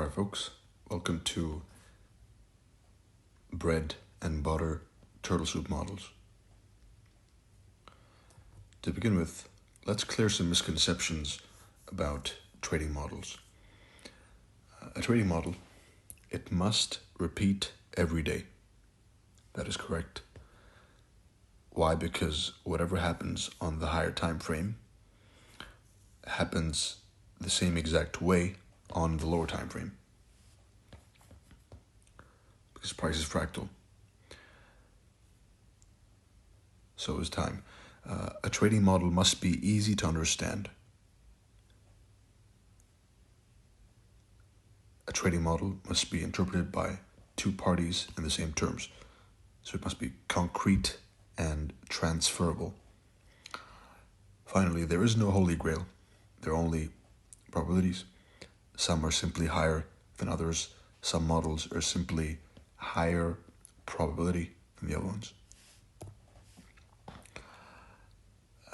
Alright folks, welcome to bread and butter turtle soup models. To begin with, let's clear some misconceptions about trading models. A trading model, it must repeat every day. That is correct. Why? Because whatever happens on the higher time frame happens the same exact way on the lower time frame. Because price is fractal. So is time. A trading model must be easy to understand. A trading model must be interpreted by two parties in the same terms. So it must be concrete and transferable. Finally, there is no holy grail. There are only probabilities. Some are simply higher than others. Some models are simply higher probability than the other ones.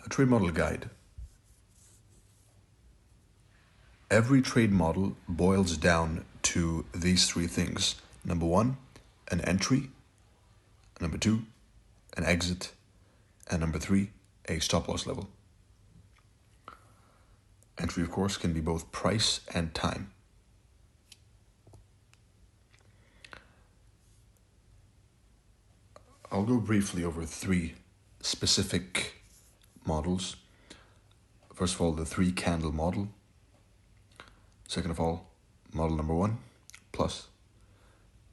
A trade model guide. Every trade model boils down to these three things. Number one, an entry. Number two, an exit. And number three, a stop loss level. Entry, of course, can be both price and time. I'll go briefly over three specific models. First of all, the 3 candle model. Second of all, model number 1, plus.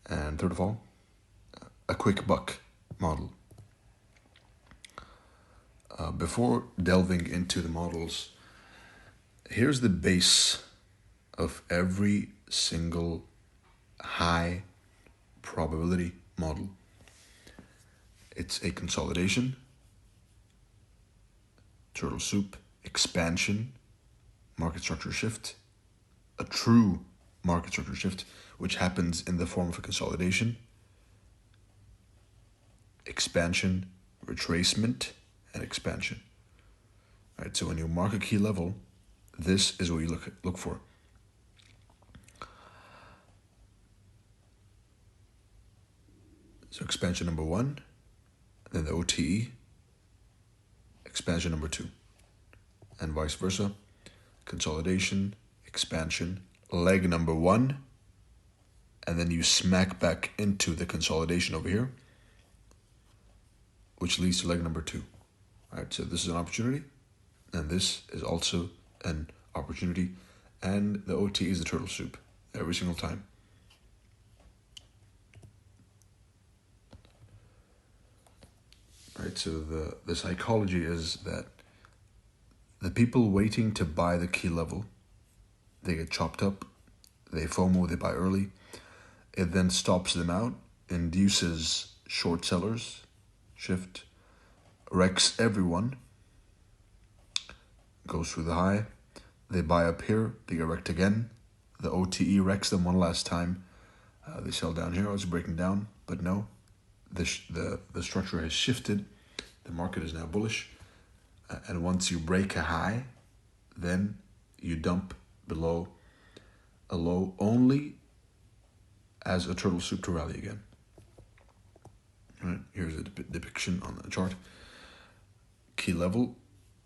And third of all, a quick buck model. Before delving into the models, here's the base of every single high probability model. It's a consolidation, turtle soup, expansion, market structure shift, a true market structure shift, which happens in the form of a consolidation, expansion, retracement, and expansion. All right, so when you mark a key level, this is what you look for. So expansion number 1, then the OTE, expansion number 2, and vice versa. Consolidation, expansion, leg number 1, and then you smack back into the consolidation over here, which leads to leg number 2. All right, so this is an opportunity, and this is also an opportunity, and the OT is the turtle soup every single time. All right, so the psychology is that the people waiting to buy the key level, they get chopped up, they FOMO, they buy early. It then stops them out, induces short sellers, shift, wrecks everyone, goes through the high, they buy up here, they get wrecked again, the OTE wrecks them one last time, they sell down here, it's breaking down, but no, the structure has shifted, the market is now bullish, and once you break a high, then you dump below a low only as a turtle soup to rally again. All right, here's a depiction on the chart. Key level,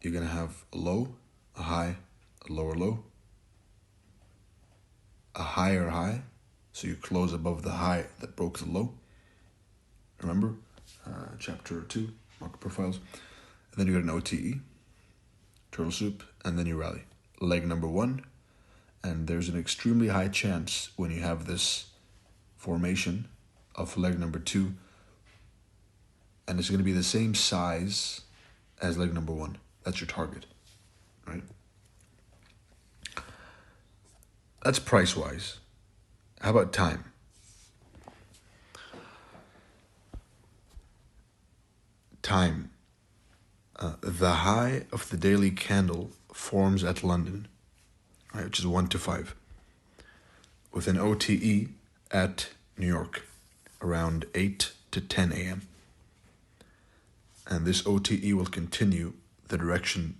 you're going to have a low, a high, a lower low, a higher high, so you close above the high that broke the low. Remember, chapter 2, market profiles. And then you got an OTE, turtle soup, and then you rally. Leg number 1, and there's an extremely high chance when you have this formation of leg number 2, and it's going to be the same size as leg number 1. That's your target, right? That's price-wise. How about time? Time. The high of the daily candle forms at London, right, which is 1 to 5, with an OTE at New York, around 8 to 10 a.m. And this OTE will continue the direction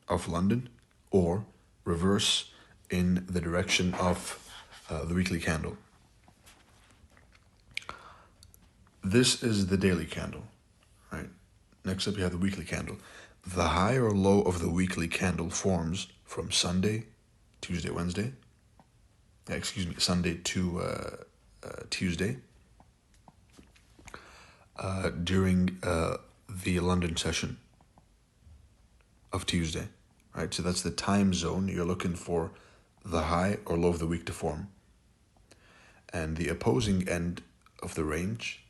of London or reverse in the direction of the weekly candle. This is the daily candle, right? Next up, you have the weekly candle. The high or low of the weekly candle forms from Sunday, Tuesday, Wednesday. Sunday to Tuesday during the London session of Tuesday, right? So that's the time zone you're looking for the high or low of the week to form. And the opposing end of the range,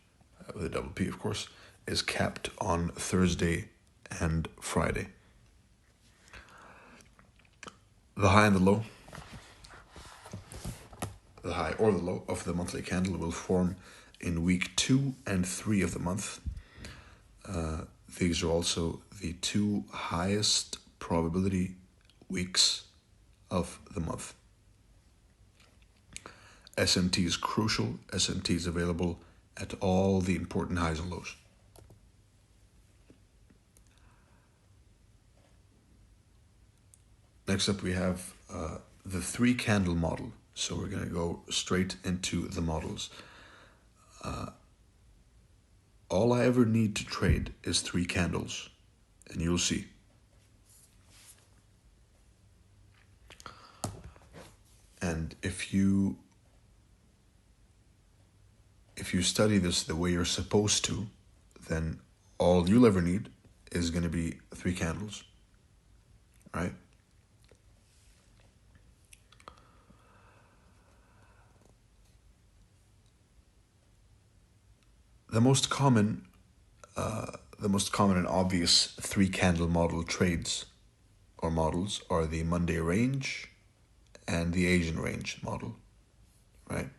with a double P of course, is capped on Thursday and Friday. The high and the low, the high or the low of the monthly candle will form in week 2 and 3 of the month. These are also the 2 highest probability weeks of the month. SMT is crucial. SMT is available at all the important highs and lows. Next up, we have the 3 candle model. So we're going to go straight into the models. All I ever need to trade is 3 candles, and you'll see. And if you study this the way you're supposed to, then all you'll ever need is going to be 3 candles, right? The most common and obvious 3 candle model trades or models are the Monday range and the Asian range model, right?